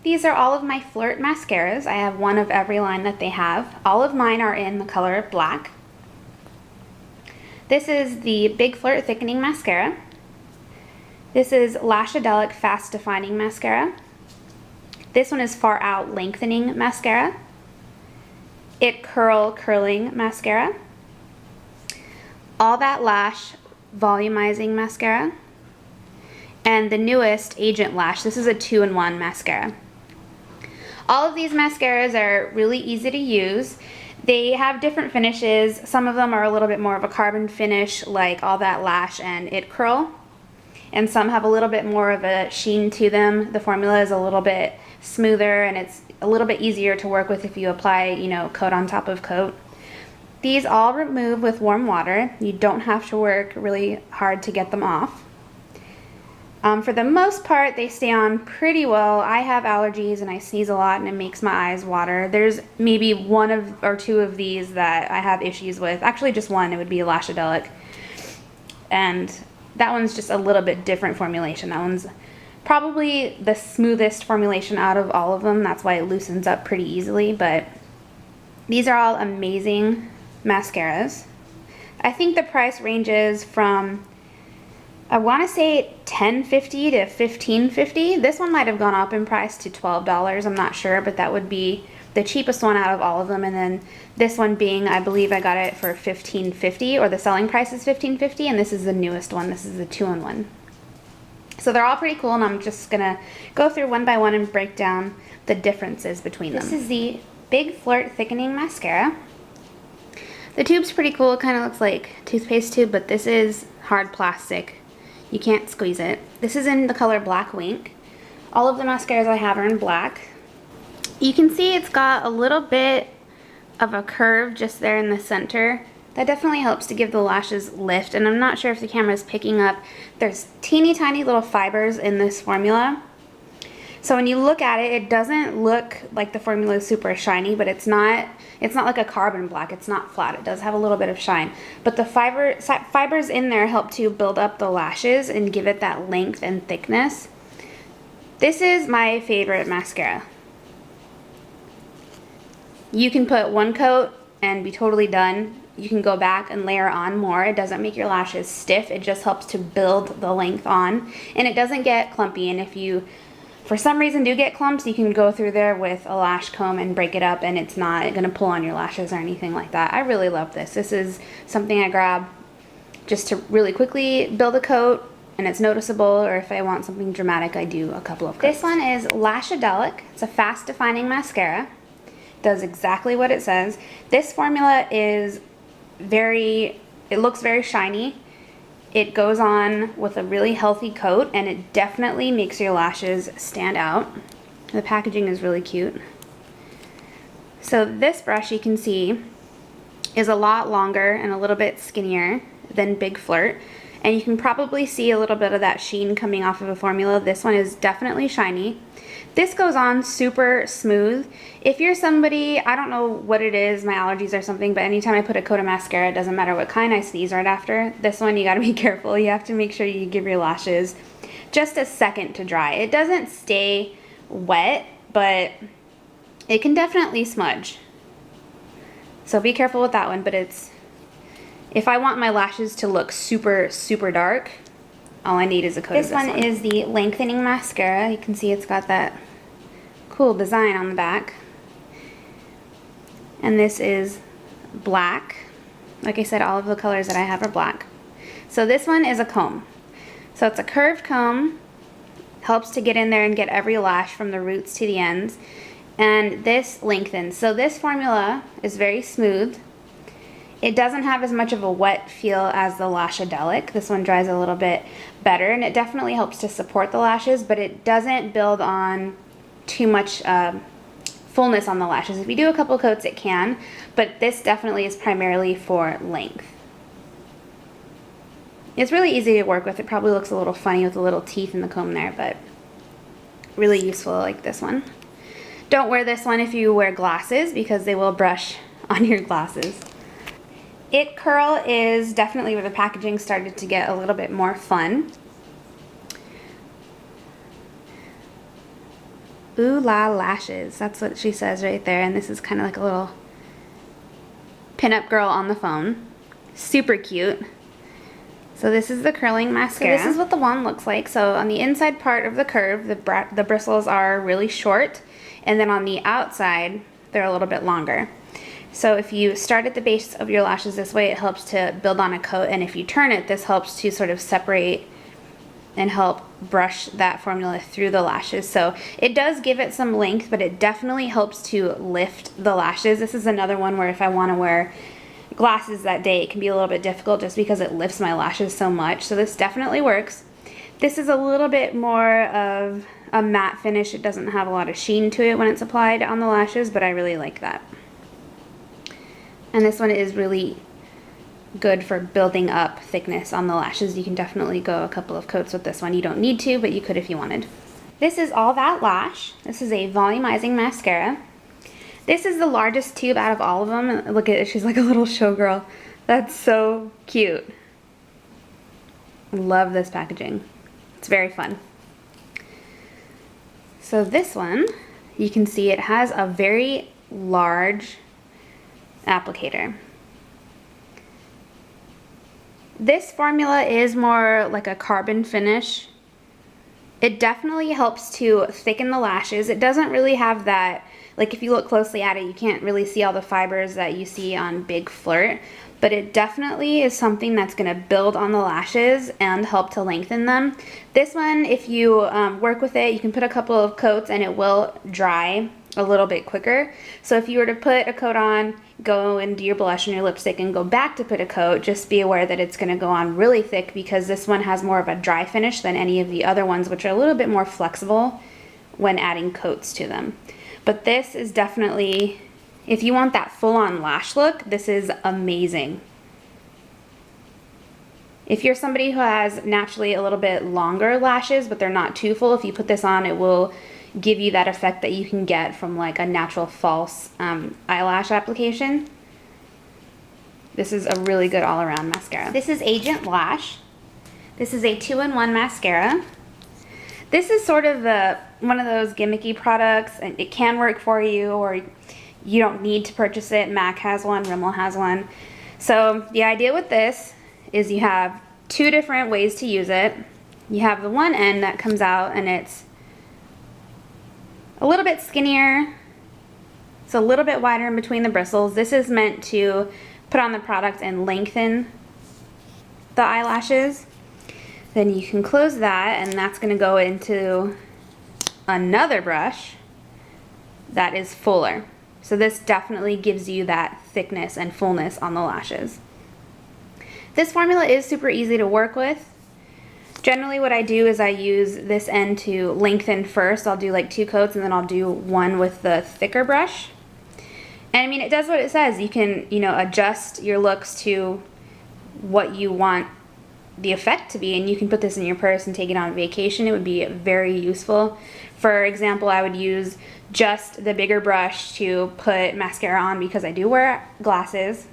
These are all of my Flirt mascaras. I have one of every line that they have. All of mine are in the color black. This is the Big Flirt Thickening Mascara. This is Lash-A-Delic Fast Defining Mascara. This one is for Out Lengthening Mascara. It Curling Mascara. All That Lash Volumizing Mascara. And the newest Agent Lash. This is a 2-in-1 mascara. All of these mascaras are really easy to use. They have different finishes. Some of them are a little bit more of a carbon finish, like All That Lash and It Curl. And some have a little bit more of a sheen to them. The formula is a little bit smoother and it's a little bit easier to work with if you apply, you know, coat on top of coat. These all remove with warm water. You don't have to work really hard to get them off. For the most part, they stay on pretty well. I have allergies and I sneeze a lot and it makes my eyes water. There's maybe one or two of these that I have issues with. Actually, just one. It would be Lash-A-Delic. And that one's just a little bit different formulation. That one's probably the smoothest formulation out of all of them. That's why it loosens up pretty easily. But these are all amazing mascaras. I think the price ranges from, I want to say $10.50 to $15.50. This one might have gone up in price to $12. I'm not sure, but that would be the cheapest one out of all of them. And then this one being, I believe I got it for $15.50, or the selling price is $15.50, and this is the newest one. This is the 2-in-1. So they're all pretty cool, and I'm just gonna go through one by one and break down the differences between them. This is the Big Flirt Thickening Mascara. The tube's pretty cool. It kind of looks like a toothpaste tube, but this is hard plastic. You can't squeeze it. This is in the color Black Wink. All of the mascaras I have are in black. You can see it's got a little bit of a curve just there in the center. That definitely helps to give the lashes lift, and I'm not sure if the camera is picking up. There's teeny tiny little fibers in this formula. So when you look at it, it doesn't look like the formula is super shiny, but it's not like a carbon black. It's not flat. It does have a little bit of shine. But the fibers in there help to build up the lashes and give it that length and thickness. This is my favorite mascara. You can put one coat and be totally done. You can go back and layer on more. It doesn't make your lashes stiff. It just helps to build the length on. And it doesn't get clumpy. And if you, for some reason, do get clumps, you can go through there with a lash comb and break it up, and it's not going to pull on your lashes or anything like that. I really love this. This is something I grab just to really quickly build a coat, and it's noticeable, or if I want something dramatic, I do a couple of coats. This one is Lash-A-Delic. It's a fast defining mascara. It does exactly what it says. This formula is it looks very shiny. It goes on with a really healthy coat, and it definitely makes your lashes stand out. The packaging is really cute. So this brush, you can see, is a lot longer and a little bit skinnier than Big Flirt. And you can probably see a little bit of that sheen coming off of a formula. This one is definitely shiny. This goes on super smooth. If you're somebody, I don't know what it is, my allergies or something, but anytime I put a coat of mascara, it doesn't matter what kind, I sneeze right after. This one, you gotta be careful. You have to make sure you give your lashes just a second to dry. It doesn't stay wet, but it can definitely smudge. So be careful with that one, but if I want my lashes to look super, super dark, all I need is a coat of this one. This one is the Lengthening Mascara. You can see it's got that cool design on the back. And this is black. Like I said, all of the colors that I have are black. So this one is a comb. So it's a curved comb. Helps to get in there and get every lash from the roots to the ends. And this lengthens. So this formula is very smooth. It doesn't have as much of a wet feel as the Lash-A-Delic. This one dries a little bit better, and it definitely helps to support the lashes, but it doesn't build on too much fullness on the lashes. If you do a couple coats, it can, but this definitely is primarily for length. It's really easy to work with. It probably looks a little funny with the little teeth in the comb there, but really useful like this one. Don't wear this one if you wear glasses, because they will brush on your glasses. It Curl is definitely where the packaging started to get a little bit more fun. Ooh La Lashes. That's what she says right there. And this is kind of like a little pinup girl on the phone. Super cute. So this is the curling mascara. So this is what the wand looks like. So on the inside part of the curve, the bristles are really short. And then on the outside, they're a little bit longer. So if you start at the base of your lashes this way, it helps to build on a coat. And if you turn it, this helps to sort of separate and help brush that formula through the lashes. So it does give it some length, but it definitely helps to lift the lashes. This is another one where if I want to wear glasses that day, it can be a little bit difficult just because it lifts my lashes so much. So this definitely works. This is a little bit more of a matte finish. It doesn't have a lot of sheen to it when it's applied on the lashes, but I really like that. And this one is really good for building up thickness on the lashes. You can definitely go a couple of coats with this one. You don't need to, but you could if you wanted. This is All That Lash. This is a volumizing mascara. This is the largest tube out of all of them. Look at it, she's like a little showgirl. That's so cute. Love this packaging. It's very fun. So this one, you can see it has a very large applicator. This formula is more like a carbon finish. It definitely helps to thicken the lashes. It doesn't really have that, like if you look closely at it, you can't really see all the fibers that you see on Big Flirt, but it definitely is something that's gonna build on the lashes and help to lengthen them. This one, if you work with it, you can put a couple of coats and it will dry a little bit quicker. So if you were to put a coat on, go and do your blush and your lipstick and go back to put a coat, just be aware that it's gonna go on really thick because this one has more of a dry finish than any of the other ones, which are a little bit more flexible when adding coats to them. But this is definitely, if you want that full-on lash look, this is amazing. If you're somebody who has naturally a little bit longer lashes, but they're not too full, if you put this on, it will give you that effect that you can get from like a natural false eyelash application. This is a really good all-around mascara. This is Agent Lash. This is a 2-in-1 mascara. This is sort of one of those gimmicky products, and it can work for you, or you don't need to purchase it. MAC has one, Rimmel has one. So the idea with this is you have two different ways to use it. You have the one end that comes out and it's a little bit skinnier. It's a little bit wider in between the bristles. This is meant to put on the product and lengthen the eyelashes. Then you can close that, and that's going to go into another brush that is fuller. So this definitely gives you that thickness and fullness on the lashes. This formula is super easy to work with. Generally what I do is I use this end to lengthen first. I'll do like 2 coats and then I'll do one with the thicker brush. And I mean, it does what it says. You can, adjust your looks to what you want the effect to be, and you can put this in your purse and take it on vacation. It would be very useful. For example, I would use just the bigger brush to put mascara on because I do wear glasses.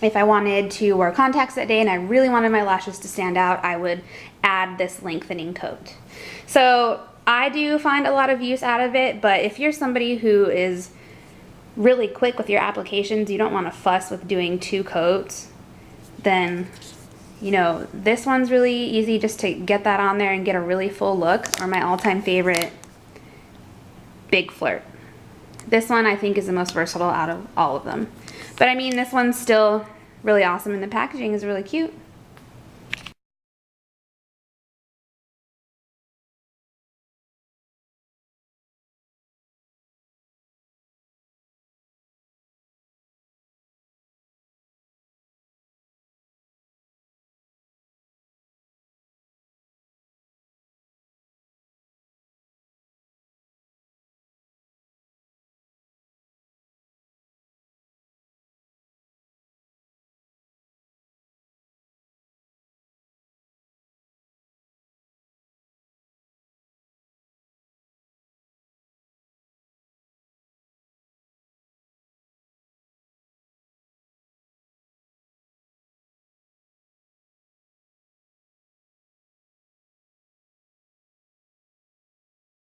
If I wanted to wear contacts that day and I really wanted my lashes to stand out, I would add this lengthening coat. So I do find a lot of use out of it, but if you're somebody who is really quick with your applications, you don't want to fuss with doing 2 coats, then this one's really easy just to get that on there and get a really full look. Or my all-time favorite, Big Flirt. This one I think is the most versatile out of all of them. But I mean, this one's still really awesome and the packaging is really cute.